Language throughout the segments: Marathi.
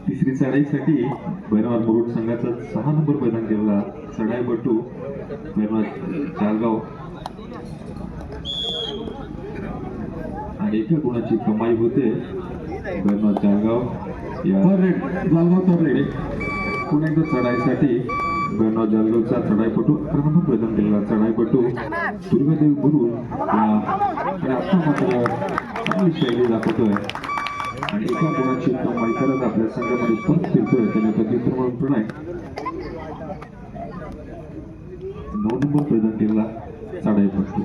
तिसरी चढाईसाठी बैरवार मुरुड संघाचा 6 नंबर प्रदान केलेला चढाईपटू बैरवार जालगाव आणि एका गुणाची कमाई होते. बैरवार जालगाव या पुन्हा एकदा चढाईसाठी बैरवार जालगावचा चढाईपटू 11 नंबर प्रदान केलेला चढाईपटू दुर्गादेवी मुरुड या आता मात्र चांगली शैली दाखवतोय आणि एका गुणाची कमाई करत आपल्या संघामध्ये परत फिरतोय. त्याने प्रत्युत्तर म्हणून प्रणय 9 नंबर प्रदान केलेला चढाईपटू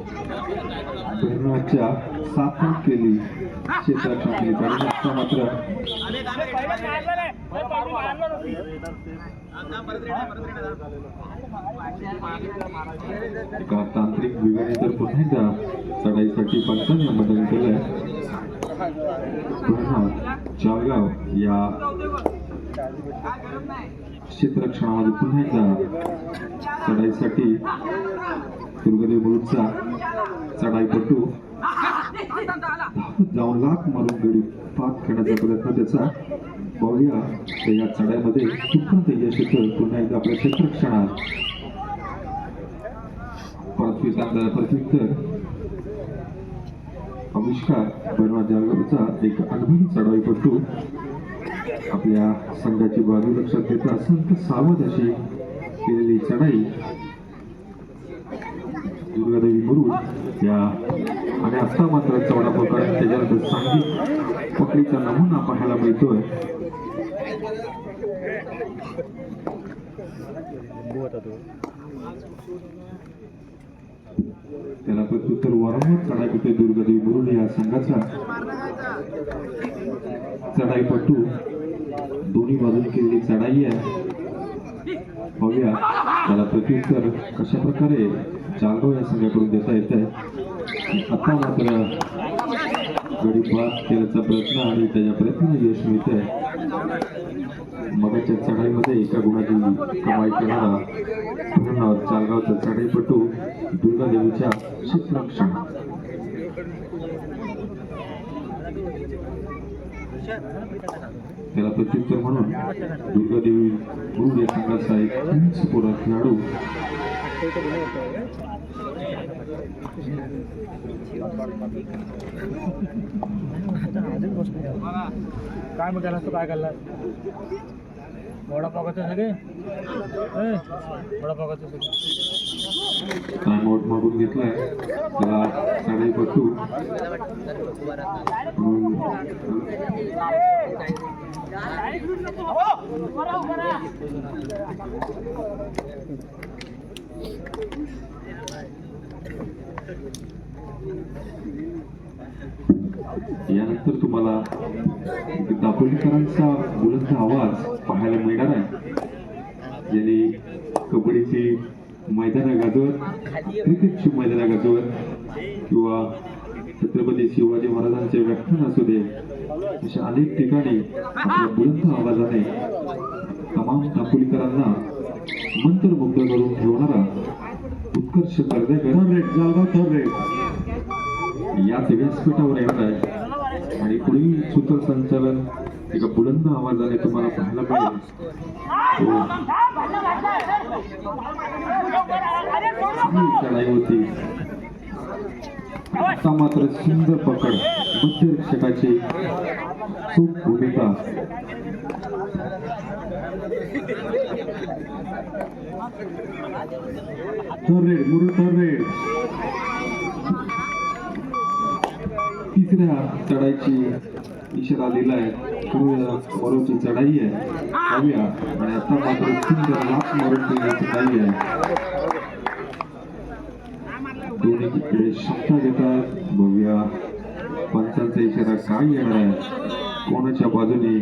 बैरवारच्या 7 रन केली क्षेत्रात चांगली कारण आता मात्र एका तांत्रिक विभागाने तर पुन्हा एकदा चढाईसाठी 55 मतदान केलंय. जालगाव या क्षेत्ररक्षणामध्ये पुन्हा एकदा चढाईसाठी दुर्गादेवी मुरुडचा चढाईपटू जाऊन लाख मारून गडी पाक करण्याचा प्रयत्न त्याचा बघूया. तर या चढाईमध्ये कुठपर्यंत यश येतं. पुन्हा एकदा आपल्या क्षेत्ररक्षणात प्रत्युत्तर आविष्कार बैरवार जालगावचा एक अनुभवी चढाईपटू आपल्या संघाची बाजू लक्षात घेता अत्यंत सावध अशी केलेली चढाई दुर्गादेवी मुरुड या आणि आता मात्र चौडा पकड त्याच्यानंतर सांघिक पकडीचा नमुना पाहायला मिळतोय. त्याला प्रत्युत्तर वारंवार चढाई होते दुर्गादेवी बुरुड या संघाचा चढाईपटू. दोन्ही बाजूने केलेली चढाई आहे. पाहूया त्याला प्रत्युत्तर कशा प्रकारे जालगाव या संघाकडून देता येत आहे. आता मात्र गडी बाद केल्याचा प्रयत्न आणि त्याच्या प्रयत्नाला यश मिळत आहे. मगाच्या चढाईमध्ये एका गुणाची कमाई करणारा पूर्ण जालगावचा चढाईपटू दुर्गादेवीच्या क्षेत्ररक्षण. त्याला प्रत्युत्तर म्हणून दुर्गादेवी बुरुड या संघाचा एक उंचपुरा खेळाडू काय मग त्याला काय करला वडापावचं सगळे वडापावचं सगळे टाइम आउट मागून घेतलाय. त्याला चढाईपटू यानंतर तुम्हाला दापोलीकरांचा बुलंद आवाज पाहायला मिळणार आहे. ज्यांनी कबड्डीची मैदानं गाजवत, क्रिकेटची मैदानं गाजवत किंवा छत्रपती शिवाजी महाराजांचे व्याख्यान असू दे अशा अनेक ठिकाणी आपल्या बुलंद आवाजाने तमाम दापोलीकरांना मंत्रमुग्ध करून ठेवणारा उत्कर्ष करदेकर याच व्यासपीठावर येणार आहे. आणि पुढील सूत्रसंचालन एका बुलंद आवाजाने तुम्हाला पाहायला मिळेल. चढाई होती. आता मात्र सुंदर पकड मध्यरक्षकाची चूक भूमिका. मुरुड तिसऱ्या चढाईची इशारा दिलाय. मरोची चढाई आहे पाहूया. आणि आता मात्र सुंदर लाख मरोची चढाई आहे. दोन्ही क्षमता घेतात. बघूया पंचांचा इशारा काय येणार आहे, कोणाच्या बाजूने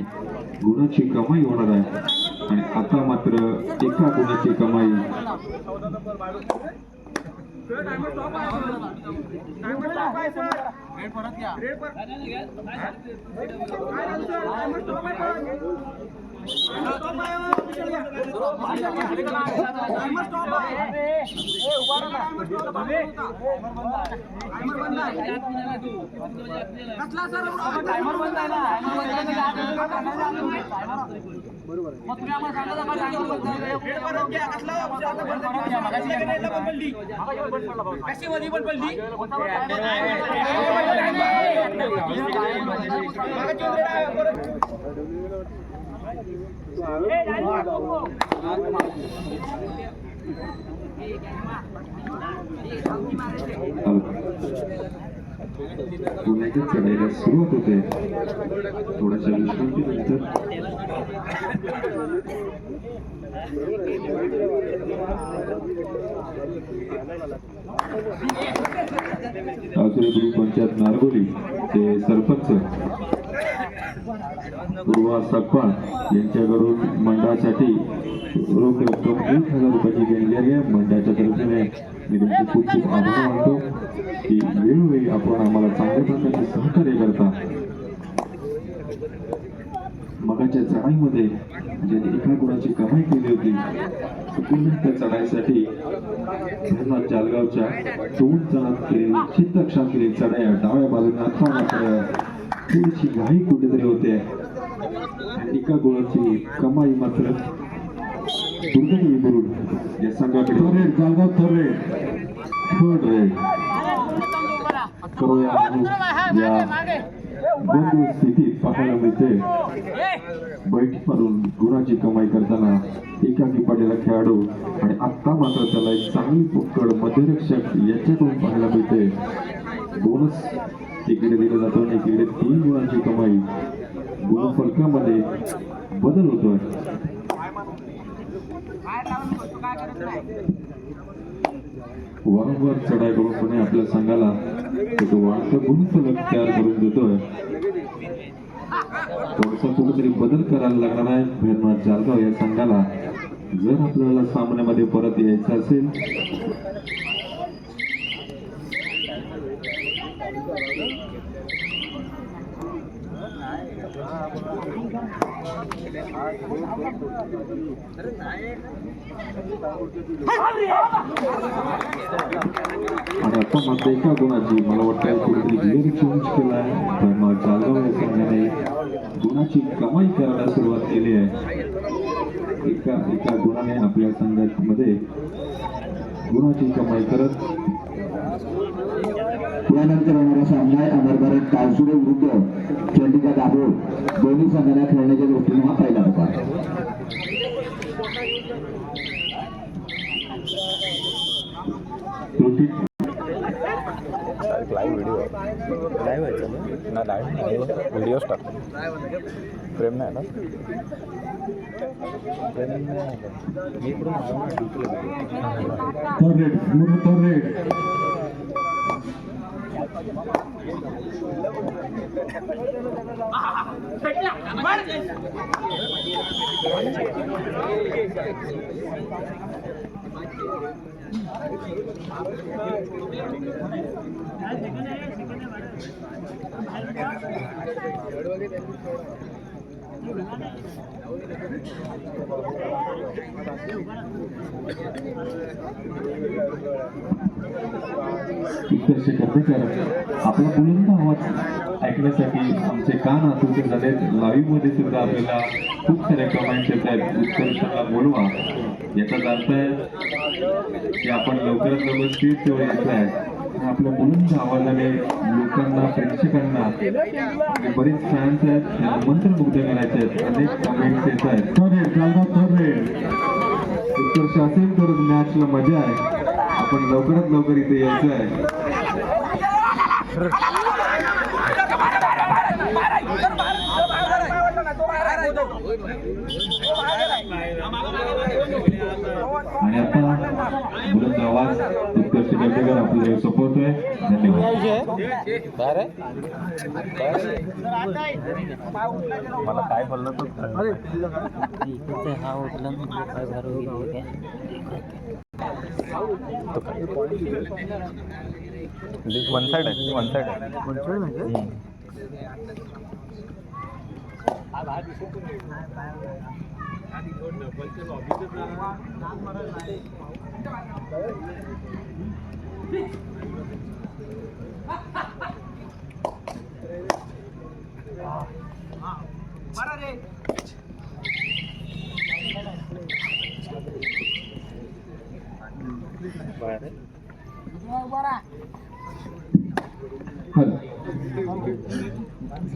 गुणाची कमाई होणार आहे. आणि आता मात्र एका गुणाची कमाई. पुण्याच्या चढाईला सुरुवात होते. थोड्याशा विश्रांतीनंतर गुरु पंचायत नारगोली ते सरपंच पूर्वा सकपाळ यांच्याकडून मंडळासाठी रोख रक्कम 1,000 रुपयाची देणगी आहे. मंडळाच्या तर्फे मी तुमचे खूप खूप आभार मानतो की वेळोवेळी आपण आम्हाला चांगल्या प्रकारचे सहकार्य करता. मगाच्या चढाईमध्ये ज्यांनी एका गुणाची कमाई केली होती पुन्हा त्या चढाईसाठी धरणात जालगावच्या 2 जणात केलेली चित्तक्षात केलेली चढाई डाव्या बाजूने आता मात्र थोडीशी घाई कुठेतरी होते. एका गुणाची कमाई मात्र दुर्गादेवी बुरुड या संघाकडे. जालगाव थर्ड रेड करूया या बंधू स्थितीत पाहायला मिळते. बैठी मारून गुणाची कमाई करताना एकाकी पडलेला खेळाडू आणि आत्ता मात्र त्याला एक चांगली पकड मध्यरक्षक याच्याकडून पाहायला मिळते. बोनस एकीकडे दिला जातो आणि एकीकडे 3 गुणांची कमाई. गुणफलकामध्ये बदल होतोय. वारंवार चढाई करून पुणे आपल्या संघाला तो वाढतं गुणफलक तयार करून देतोय. थोडासा कुठेतरी बदल करायला लागणार आहे भैरवनाथ जालगाव या संघाला जर आपल्याला सामन्यामध्ये परत यायचं असेल. आणि आता मात्र एका गुणाची मला वाटतं कुठेतरी गिअर चेंज केला आहे. भैरवनाथ जालगाव या संघाने गुणाची कमाई करायला सुरुवात केली आहे. एका गुणाने आपल्या संघामध्ये गुणाची कमाई करत यानंतर होणारा सामना आहे अमरभरत कालसुरे विरुद्ध चंडिका दाभोळ. दोन्ही संघांना खेळण्याच्या दृष्टीने हा पहिला प्रकार. त्रुटी व्हिडिओ स्टार्ट प्रेम नाही ना third red Murud third red. आपला बुलंद आवाज ऐकण्यासाठी आमचे कान आतुरते झालेत. लाईव्ह मध्ये सुद्धा आपल्याला खूप साऱ्या कमेंट्स येत आहेत. उत्कर्षाला बोलवा याचा अर्थ आहे की आपण लवकरात लवकर स्पीडवर यायचं आहे. आपल्या बुलंद आवाजाने लोकांना प्रेक्षकांना बरेच फॅन्स आहेत त्यांना मंत्रमुग्ध करायचे आहेत. अनेक कमेंट्स येत आहेत. थर्ड रेड उत्कर्ष असेल तर मॅचला मजा आहे. आपण लवकरात लवकर इथे यायचं आहे. आणि आता बुलंद आवाज उत्कर्ष गर्देकर आपल्याला सोपवतोय. धन्यवाद. मला काय बोललं वन साइड आहे. वन साइड आहे.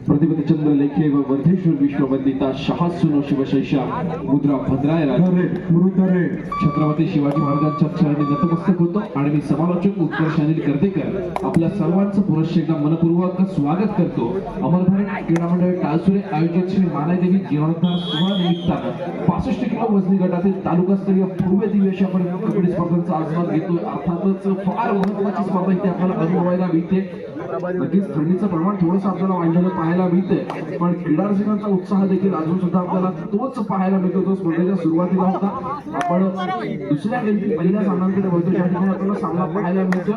प्रतिपतिचंद्र लेखे व वर्धेश्वर विश्ववंदिता शहासूनो शिवशैषा मुद्रा भद्राय छत्रपती शिवाजी महाराजांच्या चरणी नतमस्तक होतो आणि मी समालोचक उत्कर्ष अनिल गर्देकर आपल्या सर्वांचं पुनश्च एकदा मनपूर्वक स्वागत करतो. अमर भारत क्रीडा मंडळ टाळसुरे आयोजित श्री मानायदेवी जीर्णोद्धार सोहळा निमित्तानं 65 किलो वजनी गटातील तालुकास्तरीय पूर्व दिवशी आपण कबड्डी स्पर्धांचा आस्वाद घेतोय. अर्थातच फार महत्वाची स्पर्धा इथे आपल्याला अनुभवायला मिळते. नक्कीच थंडीचं प्रमाण थोडंसं आपल्याला वाढलेलं पाहायला मिळतंय पण क्रीडा रसिकांचा उत्साह देखील अजून सुद्धा आपल्याला तोच पाहायला मिळतो जो स्पर्धेच्या सुरुवातीला होता. आपण दुसऱ्या गणती पहिल्या सामन्यांकडे वळतो ज्या ठिकाणी आपल्याला सामना पाहायला मिळतो.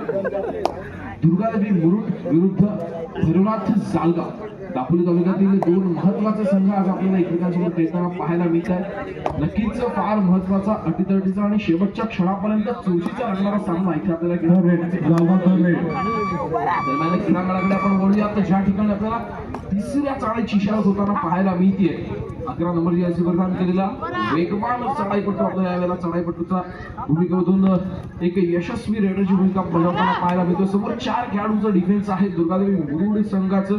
दुर्गादेवी मुरुड विरुद्ध भैरवनाथ जालगाव. दापोली तालुक्यातील दोन महत्वाचे संघ आज आपल्याला एकमेकांसोबत खेळताना पाहायला मिळत आहे. नक्कीच फार महत्वाचा अटीतटीचा आणि शेवटच्या क्षणापर्यंत चुरशीचा लागणारा सामना इथे आपल्याला दरम्यान क्रीडांगणाकडे आपण वळूया. तर ज्या ठिकाणी आपल्याला तिसऱ्या चढाईची इशारा होताना पाहायला मिळते. 11 नंबर जर्सी प्रदान केलेला वेगवान चढाईपट्टू आपल्याला यावेळेला चढाईपट्टूचा भूमिकेमधून एक यशस्वी रेडरची भूमिका बजावताना पाहायला मिळतो. समोर 4 खेळाडूंचं डिफेन्स आहे दुर्गादेवी मुरुड संघाचं.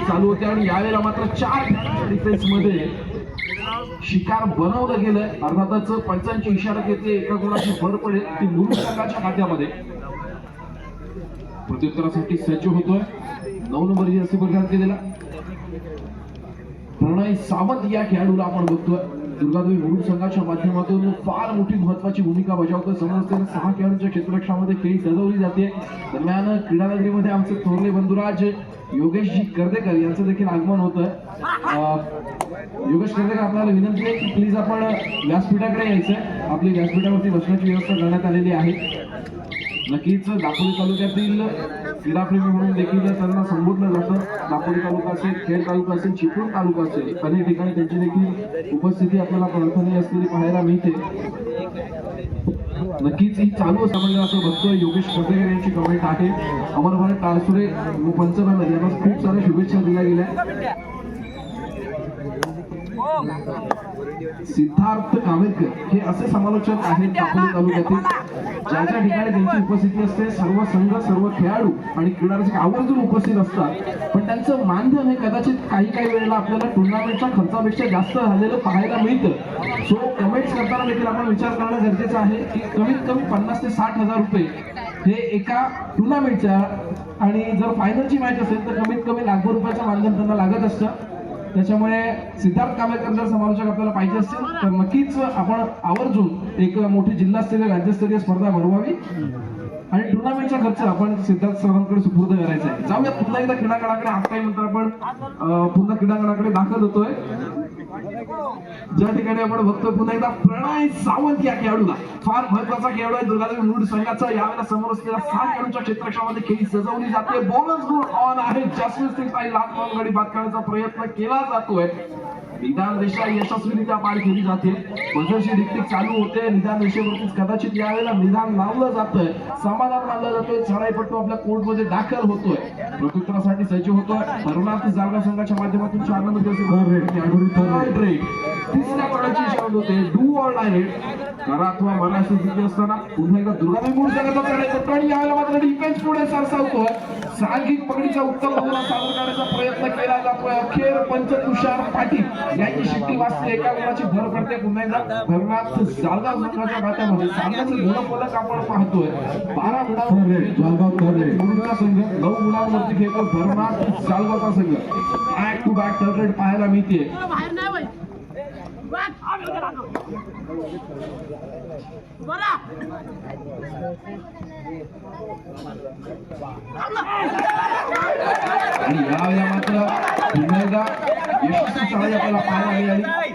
चालू होते आणि यावेळेला मात्र 4 खेळाडूंच्या डिफेन्स मध्ये शिकार बनवलं गेलंय. अर्थातच पंचांची इशारा घेते एका गुणाची भर पडेल ती मुरुड संघाच्या खात्यामध्ये. प्रत्युत्तरासाठी सज्ज होतोय 9 नंबर जर्सी प्रदान केलेला प्रणय सावंत या खेळाडूला आपण बघतोय. दुर्गादेवी मुरुड संघाच्या माध्यमातून फार मोठी महत्वाची भूमिका बजावतोय. समोर असलेल्या 6 खेळाडूंच्या क्षेत्ररक्षणामध्ये खेळी सजवली जाते. दरम्यान क्रीडा नगरीमध्ये आमचे थोरले बंधुराज योगेशजी कर्देकर यांचं देखील आगमन होतंय. योगेश कर्देकर आपल्याला विनंती आहे की प्लीज आपण व्यासपीठाकडे यायचंय. आपली व्यासपीठावरती बसण्याची व्यवस्था करण्यात आलेली आहे. नक्कीच दापोली तालुक्यातील क्रीडाप्रेमी म्हणून देखील त्यांना संबोधलं जातं. दापोली तालुका असेल, खेड तालुका असेल, चिपळूण तालुका असेल, अनेक ठिकाणी त्यांची देखील उपस्थिती आपल्याला प्रार्थनीय असलेली पाहायला मिळते. नक्कीच ही चालू असं म्हणजे असं बघतोय. योगेश कर्देकर यांची कमेंट आहे. अमर भारत टाळसुरे व पंचनामे यांना खूप साऱ्या शुभेच्छा दिल्या गेल्या. सिद्धार्थ कावेरकर हे असे समालोचक आहेत दापोली तालुक्यातील ज्या ज्या ठिकाणी त्यांची उपस्थिती असते सर्व संघ सर्व खेळाडू आणि क्रीडारसिक आवर्जून उपस्थित असतात. पण त्यांचं मानधन हे कदाचित काही वेळेला आपल्याला टुर्नामेंटच्या खर्चापेक्षा जास्त झालेलं पाहायला मिळतं. सो कमेंट्स करताना देखील आपण विचार करणं गरजेचं आहे की कमीत कमी 50 ते 60 हजार रुपये हे एका टुर्नामेंटच्या आणि जर फायनलची मॅच असेल तर कमीत कमी लाखभर रुपयाचं मानधन त्यांना लागत असतं. त्याच्यामुळे सिद्धार्थ कामेकर जर समालोचक आपल्याला पाहिजे असतील तर नक्कीच आपण आवर्जून एक मोठी जिल्हास्तरीय राज्यस्तरीय स्पर्धा भरवावी आणि टुर्नामेंटचा खर्च आपण सिद्धार्थ सरांकडे सुपूर्द करायचा आहे. जाऊया पुन्हा एकदा क्रीडांगणाकडे. हाफ टाइम नंतर आपण पुन्हा क्रीडांगणाकडे दाखल होतोय. ज्या ठिकाणी आपण बघतोय पुन्हा एकदा प्रणय सावंत या खेळाडूला फार महत्वाचा खेळाडू आहे दुर्गादेवी मुरुड संघाचा. यावेळेला समोर असलेल्या 6 खेळाडूंच्या क्षेत्ररक्षणामध्ये खेळी सजवली जाते. बोनस गुण ऑन आहे. जसप्रीत सिंग काही लाख मारून गडी बाद करण्याचा प्रयत्न केला जातोय. निदान रेषा यशस्वीरित्या पार केली जाते. बजरची डिक्टिक चालू होते. निदान रेषेवरतीच कदाचित यावेळेला निदान लावलं जातंय. समाधान मानलं जातोय. चढाईपट्टू आपल्या कोर्टमध्ये दाखल होतोय. प्रत्युत्तरासाठी सज्ज होतोय. भरवनाथ जालगा संघाच्या माध्यमातून 4 नंबर तिसऱ्या पडायची इशारा होते. डू ऑर डाय करा अथवा मला अशी स्थिती असताना पुन्हा एकदा दुर्गादेवी मुरुड संघाचा चढाईपट्टू आणि यावेळेला मात्र डिफेन्स पुढे सरसावतोय. सांघिक पकडीचा उत्तम नमुना सादर करण्याचा प्रयत्न केला जातोय. अखेर पंच तुषार पाटील यांची शिट्टी वाजते. एका गुणाची भर पडते. पुन्हा एकदा भरनाथ जालगाव संघाच्या खात्यामध्ये सामन्याचं गुणफलक आपण पाहतोय. 12 गुणांवर मुरुडचा संघ, 9 गुणांवरती खेळतो भरनाथ जालगावचा संघ. बॅक टू बॅक टर्नेट पाहायला मिळते. आणि यावेळेला मात्र पुन्हा एकदा यशस्वी चढाई आपल्याला पाहायला मिळाली.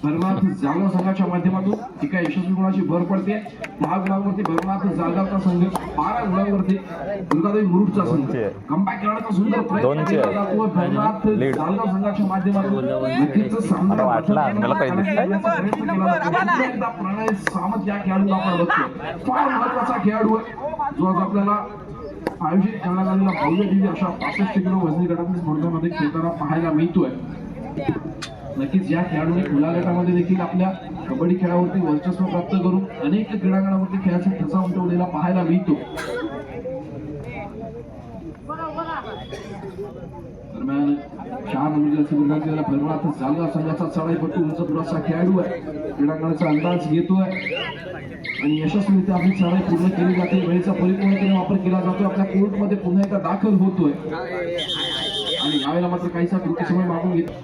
भरनाथ जालगाव संघाच्या माध्यमातून एका यशस्वी गुणाची भर पडते. 10 गुणांवरती भरनाथ जालगावचा संघ, 12 गुणांवरती दुर्गादेवी मुरुडचा संघ. कमबॅक करण्याचा सुंदर प्रयत्न केला जातो भरनाथ जालगाव संघाच्या माध्यमातून. नक्कीच सामना प्रणय सावंत या खेळाडूला आपण बघतोय. फार महत्वाचा खेळाडू आहे जो आज आपल्याला आयोजित करण्यात आलेला भव्य दिव्य अशा 65 किलो वजनी गटातील स्पर्धेमध्ये खेळताना पाहायला मिळतोय. नक्कीच या खेळाडूने खुल्या गटामध्ये देखील आपल्या कबड्डी खेळावरती वर्चस्व प्राप्त करून अनेक क्रीडांगणावरती खेळाचा ठसा उमटवलेला पाहायला मिळतो. दरम्यान 4 नंबर भरवनाथ जालगाव संघाचा चढाईपट्टू उंच पुराचा खेळाडू आहे. क्रीडांगणाचा अंदाज घेतोय आणि यशस्वीरित्या आपली चढाई पूर्ण केली जाते. वेळेचा परिपूर्णतेने वापर केला जातो. आपल्या कोर्टमध्ये पुन्हा एकदा दाखल होतोय आणि यावेळेला मात्र काहीसा कृती समय मागून घेतो.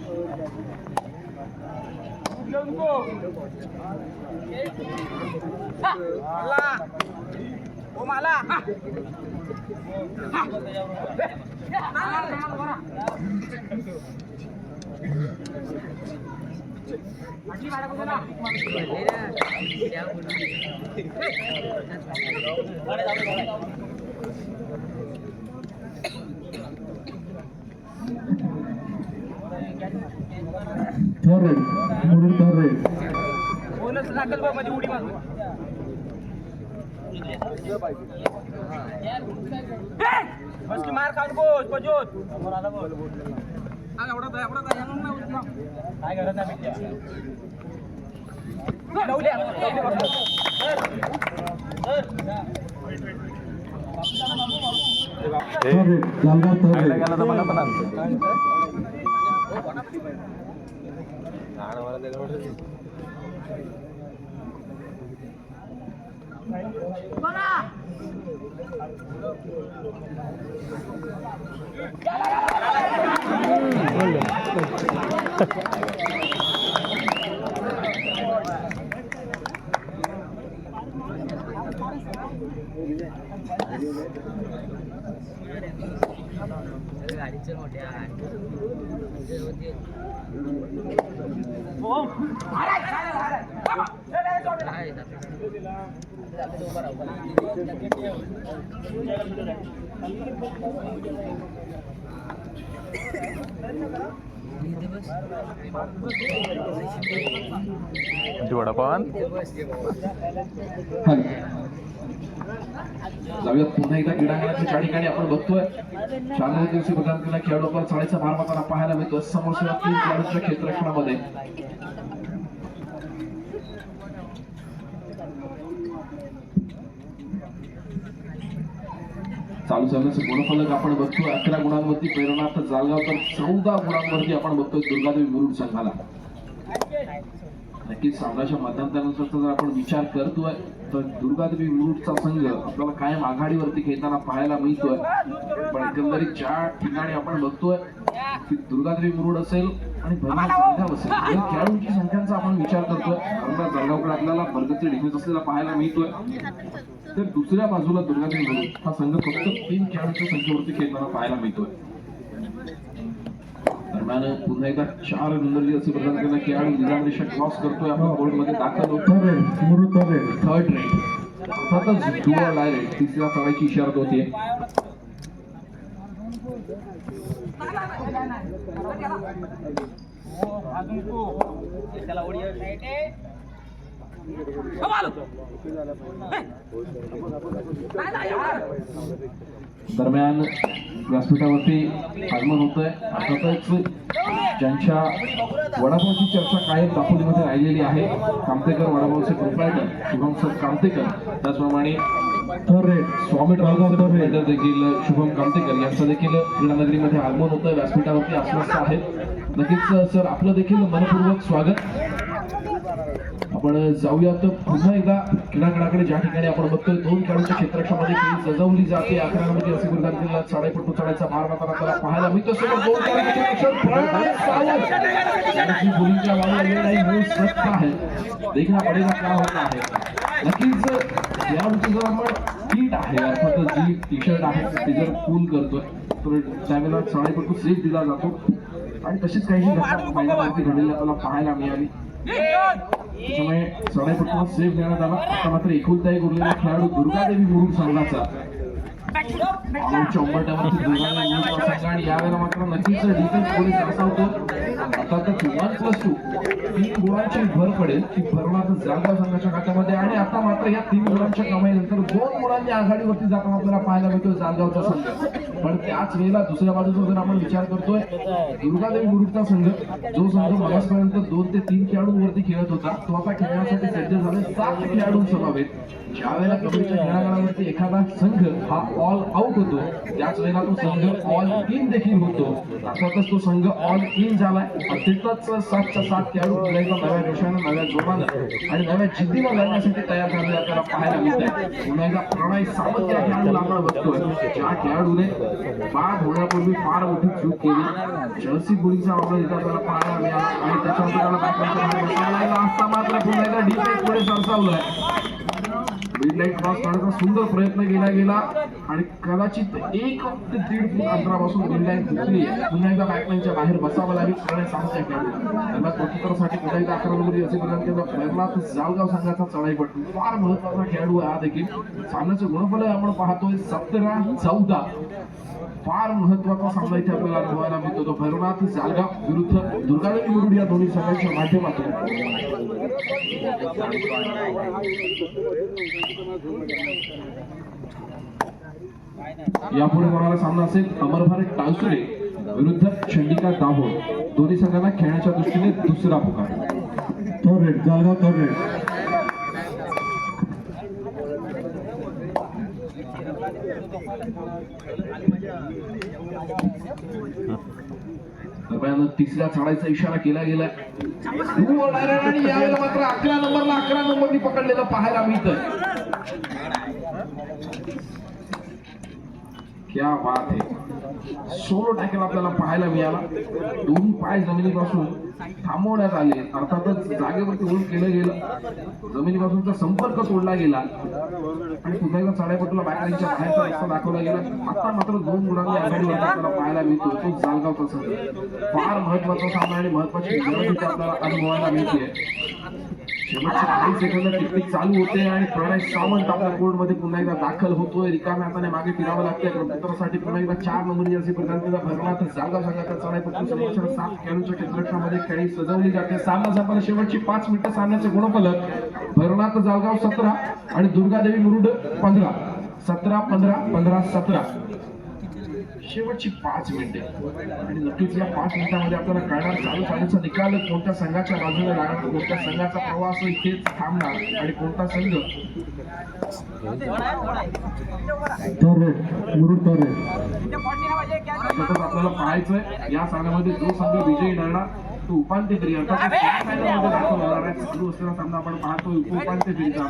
मार खाऊन बोल पजोत काय करत नाही खायला गेला तर मला पण आणतो वडापाव जाऊयात पुन्हा एकदा क्रीडांगणाच्या त्या ठिकाणी आपण बघतोय 96 दिवशी प्रधानमंत्रीला खेळाडू आपला चाळीचा भार मारताना पाहायला मिळतो. समोरच्या 3 खेळाडूंच्या क्षेत्ररक्षणामध्ये चालू चालण्याचं गुणफलक आपण बघतोय 11 गुणांवरती प्रेरणार्थ जालगाव तर 14 गुणांवरती आपण बघतोय दुर्गादेवी मुरुड संघाला. नक्कीच सामन्याच्या मध्यंतरानंतरचा जर आपण विचार करतोय तर दुर्गादेवी मुरुडचा संघ आपल्याला कायम आघाडीवरती खेळताना पाहायला मिळतोय. पण एकंदरीत ज्या ठिकाणी आपण बघतोय की दुर्गादेवी मुरुड असेल आणि भरणार जालगाव असेल या खेळाडूंची संख्यांचा आपण विचार करतोय. भरणार जालगावकडे आपल्याला भरगती डिफेन्स असलेला पाहायला मिळतोय. तर दुसऱ्या बाजूला दुर्गादेवी मुरुड हा संघ फक्त 3 खेळाडूंच्या संख्येवरती खेळताना पाहायला मिळतोय. दरम्यान पुन्हा एकदा 4 नंबरची असे प्रदान केला खेळाडू निजाम रेषा क्रॉस करतोय. आपण बोर्डमध्ये दाखल होतो. थर्ड रेट अर्थातच डुअल डायरेक्ट तिसऱ्या चढाईची इशारा होते. दरम्यान व्यासपीठावरती आगमन होतंय. अर्थातच ज्यांच्या वडापावची चर्चा कायम दापोलीमध्ये राहिलेली आहे कामतेकर वडापावचे प्रोप्रायटर शुभम सर कामतेकर, त्याचप्रमाणे स्वामी ट्रॅव्हल्स देखील शुभम कामतेकर यांचं देखील क्रीडानगरीमध्ये आगमन होतं. व्यासपीठावरती आश्वस्त आहे. नक्कीच सर आपलं देखील मनपूर्वक स्वागत. आपण जाऊयात पुन्हा एकदा क्रीडांगणाकडे ज्या ठिकाणी आपण बघतोय 2 खेळाडूंच्या क्षेत्ररक्षणामध्ये खेळी सजवली जाते. 11 नंबरची असे प्रदान केलेला चढाईपटू चढायचा भार मारताना आपल्याला पाहायला मिळतो. सोबत 2 बोलिंगच्या आहे देखील पडेगा क्या होत आहे. नक्कीच खेळाडूची जर आपण किट आहे अर्थातच जी टी शर्ट आहे ती जर फुल करतोय तर त्यावेळेला चढाईपटू सेफ दिला जातो आणि तशीच काही घटना मैदानावरती घडलेली आपल्याला पाहायला मिळाली. त्याच्यामुळे चढाईपटूला सेफ देण्यात आला. आता मात्र एकुलता एक उरलेला खेळाडू दुर्गादेवी मुरुड संघाचा आणि यावेळेला मात्र नक्कीच डिफेन्स पोलीस असावतो. अर्थातच 1+2 3 गुणांची भर पडेल की भरणार जालगाव संघाच्या खात्यामध्ये आणि आता मात्र या 3 गुणांच्या कमाईनंतर 2 गुणांनी आघाडीवरती जाताना आपल्याला पाहायला मिळतोय जालगावचा संघ. पण त्याच वेळेला दुसऱ्या बाजूचा जर आपण विचार करतोय दुर्गादेवी मुरुडचा संघ जो संघ मगासपर्यंत 2 ते 3 खेळाडूंवरती खेळत होता तो आता खेळण्यासाठी सज्ज झाले 7 खेळाडूंसमवेत. ज्या वेळेला कबड्डीच्या क्रीडांगणावरती एखादा संघ हा ऑल आउट होतो त्याच वेळेला तो संघ ऑल इन देखील होतो. अर्थातच तो संघ ऑल इन झालाय. तिथंच 7च्या 7 खेळाडू पुन्हा नव्या जोशानं नव्या जोमानं आणि नव्या जिद्दीनं लढण्यासाठी तयार झालेले आपल्याला पाहायला मिळत आहे. पुन्हा एकदा प्रणय सावंत या खेळाडूला आपण बघतोय ज्या खेळाडूने बाद होण्यापूर्वी फार मोठी चूक केली. जर्सी बोलिंगचा वापर इथं आपल्याला पाहायला मिळाला आणि त्याच्यानंतर त्याला बॅटमॅनचा असता मात्र पुन्हा एकदा डिफेन्स पुढे सरसावलाय. मिडलाईन क्रॉस करण्याचा सुंदर प्रयत्न केला गेला आणि कदाचित 1 ते 1.5 फूट अंतरापासून मिडलाईन फुटली. पुन्हा एकदा बॅकलाईनच्या बाहेर बसावं लागेल प्रणय सावंत या खेळाडूला. त्यांना प्रत्युत्तरासाठी पुन्हा एकदा 11 नंबरची असे प्रदान केलं. प्रयत्नात जालगाव संघाचा चढाईपटू फार महत्वाचा खेळाडू हा देखील. सामन्याचं गुणफल आपण पाहतोय 17-14. फार महत्वाचा सामना इथे आपल्याला अनुभवायला मिळतो. तो भैरवनाथ जालगाव विरुद्ध दुर्गादेवी मुरुड या दोन्ही संघांच्या माध्यमातून यापुढे होणारा सामना असेल अमरभारत टाळसुरे विरुद्ध चंडिका दाभोळ. दोन्ही संघांना खेळण्याच्या दृष्टीने दुसरा पुकार. Third raid Jalgaon third raid. दरम्यान तिसऱ्या चढायचा इशारा केला गेला आणि यावेळेला मात्र 11 नंबरनी पकडलेलं पाहायला मिळतं. क्या बात आहे. सोलो टॅकल आपल्याला पाहायला मिळाला. दोन्ही पाय जमिनीपासून थांबवण्यात आले. अर्थातच जागेवरती होल्ड केलं गेलं. जमिनीपासूनचा संपर्क तोडला गेला आणि पुन्हा एकदा चढाईपटूला बॅकलाईनच्या बाहेरचा रस्ता दाखवला गेला. आता मात्र 2 गुणांनी आघाडीवर आपल्याला पाहायला मिळतो. तो जालगावचा संघ. फार महत्वाचा सामना आणि महत्वाची गरज इथे आपल्याला अनुभवायला मिळते. शेवटचे काही सेकंद टिकटिक चालू होते आणि प्रणय सावंत आपल्या कोर्टमध्ये पुन्हा एकदा दाखल होतोय. रिकाम्या हाताने मागे फिरावं लागतंय. प्रत्युत्तरासाठी पुन्हा एकदा 4 नंबरची जर्सी प्रधानमंत्री भरनाथ जालगाव संघाच्या चढाईपटू सर्वेक्षण 7 खेळाडूंच्या क्षेत्ररक्षणामध्ये खेळी सजवली जाते. सामना संपला. शेवटची 5 मिनिटं सामन्याचे गुणफलक भरनाथ जालगाव 17 आणि दुर्गादेवी मुरुड 15. 17-15, 15-17. शेवटची 5 मिनिटे आणि नक्कीच या 5 मिनिटांमध्ये आपल्याला कळणार चालू साडीचा निकाल कोणत्या संघाच्या बाजूने लागणार, कोणत्या संघाचा प्रवास इथेच थांबणार आणि कोणता संघ आपल्याला पाहायचंय. या सामन्यामध्ये जो संघ विजयी ठरणार तो उपांत्य फेरी अर्थात दाखल होणार आहे. चालू असलेला सामना आपण पाहतो उपांत्य फेरीचा.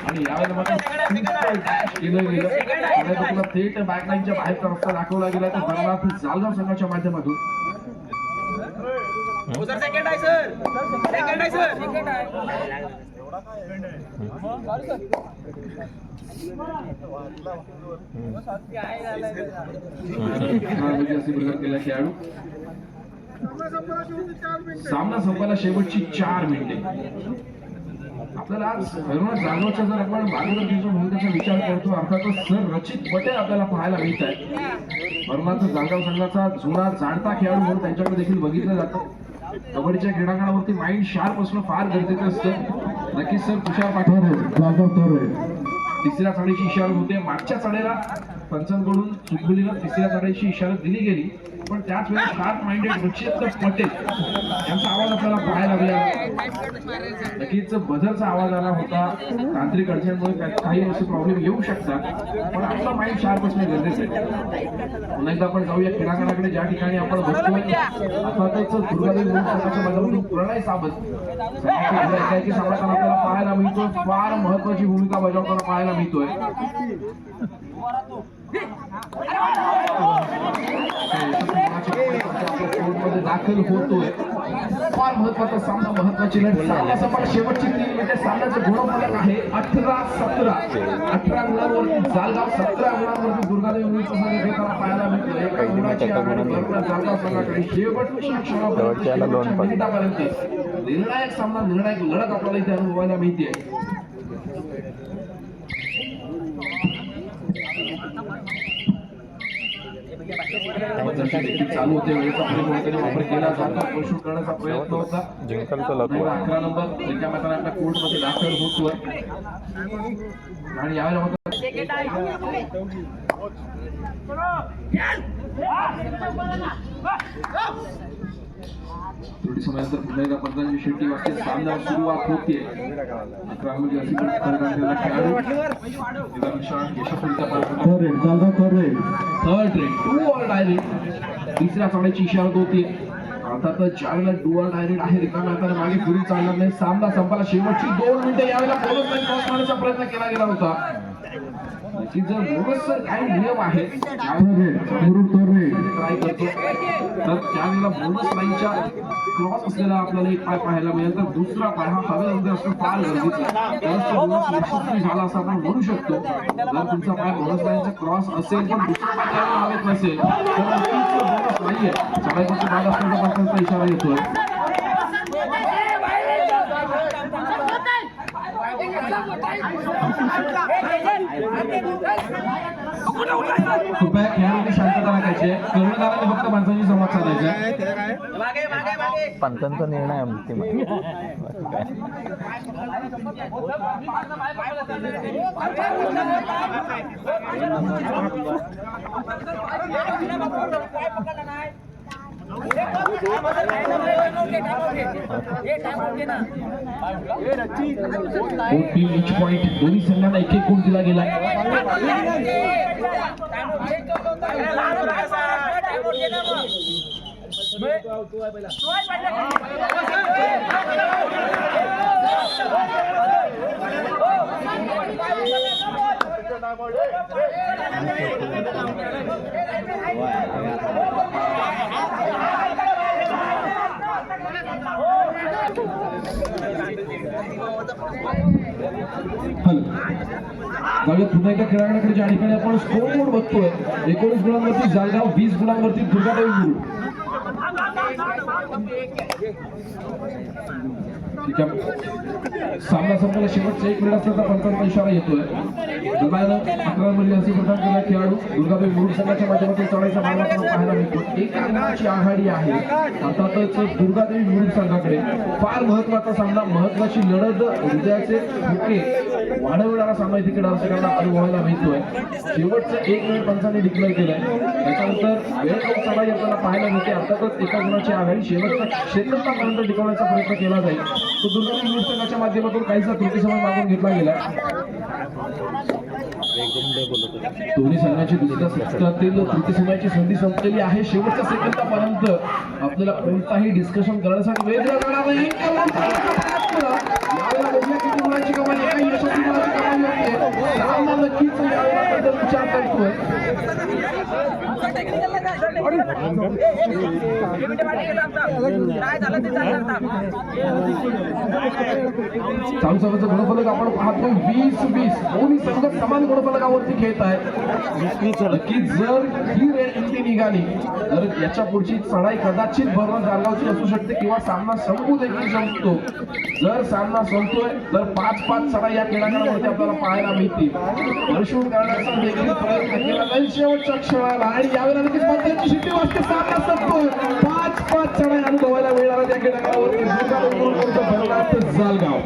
आणि यावेळेला मात्र केलं गेलं. थेट बॅकलाईनच्या बाहेरचा रस्ता दाखवला गेला तर भरनाथ जालगाव संघाच्या माध्यमातून. केला खेळाडू. सामना संपायला शेवटची 4 मिनिटे. आपल्याला आज भरनाथ जालगावच्या जर आपण मार्गदर्शनाच्या भूमिकेचा विचार करतो अर्थातच सर रचित पटेल आपल्याला पाहायला मिळत आहे. भरनाथ जालगाव संघाचा जुना जाणता खेळाडू म्हणून त्यांच्याकडे देखील बघितलं जातं. कबड्डीच्या क्रीडांगणावरती माइंड शार्प असणं फार गरजेचं असतं. नक्कीच सर तुषार पाटील. तिसऱ्या चढाईची इशारा होते. मागच्या चढाईला पंचांकडून चुकबुलीला तिसऱ्या चढाईची इशारा दिली गेली पण त्याच वेळेला शार्प माइंडेड रचित पटेल यांचा आवाज आपल्याला पाहायला मिळाला. नक्कीच बझरचा आवाज आला होता. तांत्रिक अडचणीमुळे काही असे प्रॉब्लेम येऊ शकतात पण आपला माइंड शार्प असणं गरजेचं आहे. पुन्हा एकदा आपण जाऊया क्रीडांगणाकडे ज्या ठिकाणी आपण बघतोय अर्थातच दुर्गादेवी संघाच्या बाजूने प्रणय सावंत सामना आपल्याला पाहायला मिळतो. फार महत्वाची भूमिका बजावताना पाहायला मिळतोय. दाखल होतोय. फार महत्वाचा सामना, महत्वाची लढत. सामना संपला. शेवटची 3 मिनिटे. सामन्याचे गुणफलक आहे 18-17. 18 गुणांवरती जालगाव, 17 गुणांवरती दुर्गादेवी घेताना पाहायला मिळतो. एका गुणाची आघाडी भरनाथ जालगाव संघाकडे. शेवटच्या क्षणापर्यंत मिनिटापर्यंत निर्णायक सामना, निर्णायक लढत आपल्याला इथे अनुभवायला मिळते. चालू होते. वेळेचा वापर केला जातो. शूट करण्याचा प्रयत्न होता. 11 नंबर एका मैदानात आपल्या कोर्टमध्ये दाखल होतोय आणि यावेळेला मात्र थोडी समयानंतर पुन्हा एकदा पंचांची शिट्टी वाजते. सामन्याला सुरुवात होते. 11 नंबर अशी खेळाडू थर्ड रेड 2 ऑल डायरेक्ट. तिसऱ्या चढाईची इशारा होती. अर्थातच ज्यावेळेला 2 ऑल डायरेक्ट आहे रिकाम्या हाताने मागे फिरून चालणार नाही. सामना संपायला शेवटची 2 मिनिटे. यावेळेला बोनस लाईन क्रॉस मारण्याचा प्रयत्न केला गेला होता की जर बोनस काही नियम आहेत ट्राय करतो तर त्यावेळेला बोनस लाईनच्या क्रॉस असलेला आपल्याला एक पाय पाहायला मिळेल तर दुसरा पाय हा हवेमध्ये असणं फार गरजेचं बोनस यशस्वी झाला असं आपण म्हणू शकतो. जर तुमचा पाय बोनस लाईनचा क्रॉस असेल पण दुसरा पाय त्याला हवेत नसेल तर नक्कीच बोनस नाहीये. चढाईपट्टी भाग असल्याचा पंचांचा इशारा येतोय. कृपया खेळाडूंनी शांतता राखायची. कर्णधाराने फक्त माणसांशी संवाद साधायचा. पंचांचा निर्णय अंतिम आहे. ईच पॉइंट दोन्ही संघांना एक गुण दिला गेला. जाऊया पुन्हा एकदा खेळाडूकडे, ज्या ठिकाणी आपण स्कोर बोर्ड बघतोय. 19 गुणांवरती जालगाव, 20 गुणांवरती दुर्गादेवी गुरु. ठीक आहे, सामना संपला. शेवटचा एक मिनिट असताना पंचांचा इशारा येतोय. दरम्यान 11 मध्ये असे प्रदान केला खेळाडू दुर्गादेवी गुरु संघाच्या माध्यमातून चढायचा मार्ग आपल्याला पाहायला मिळतो. एक अंकाची आघाडी आहे अर्थातच दुर्गादेवी गुरु संघाकडे. फार महत्वाचा सामना, महत्वाची लढत, हृदयाचे ठोके वाढवणारा सामना इथे दर्शकांना अनुभवायला मिळतोय. शेवटचं 1 मिनिट पंचांनी डिक्लेअर केलंय. त्याच्यानंतर वेळ करून चढाई आपल्याला पाहायला मिळते. अर्थातच एका गुणाची आघाडी शेवटच्या क्षेत्रफळापर्यंत टिकवण्याचा प्रयत्न केला जाईल. तो दुर्गादेवी गुरु संघाच्या माध्यमातून काहीसा त्रुटी समय मागून घेतला गेला. दोन्ही संघाची दुसऱ्या सत्रातील तृतीय समयाची संधी संपलेली आहे. शेवटच्या सेकंदापर्यंत आपल्याला कोणताही डिस्कशन करण्यासाठी वेळ दिला जाणार नाही. यावेळेला बघूया किती मुलांची कमाई, एका यशस्वी मुलाची कमाई होते. सामना नक्कीच यावेळेला विचार करतोय. चालू सामन्याचं गुणफलक आपण पाहतो 20-20. दोन्ही संघ समान गुणफलकावरती खेळत आहेत. नक्की जर ही रेड इथे निघाली तर याच्या पुढची चढाई कदाचित भरणं जालगावची असू शकते किंवा सामना संपू देखील शकतो. जर सामना संपतोय तर 5-5 चढाई या क्रीडांगणावरती आपल्याला पाहायला मिळतील. परिशोध करण्याचा देखील प्रयत्न केला जाईल शेवटच्या क्षणाला आणि यावेळेला नक्कीच पंचांची शिट्टी वाजते. सामना संपतोय. 5-5 चढाई अनुभवायला मिळणार त्या क्रीडांगणावरती जालगाव.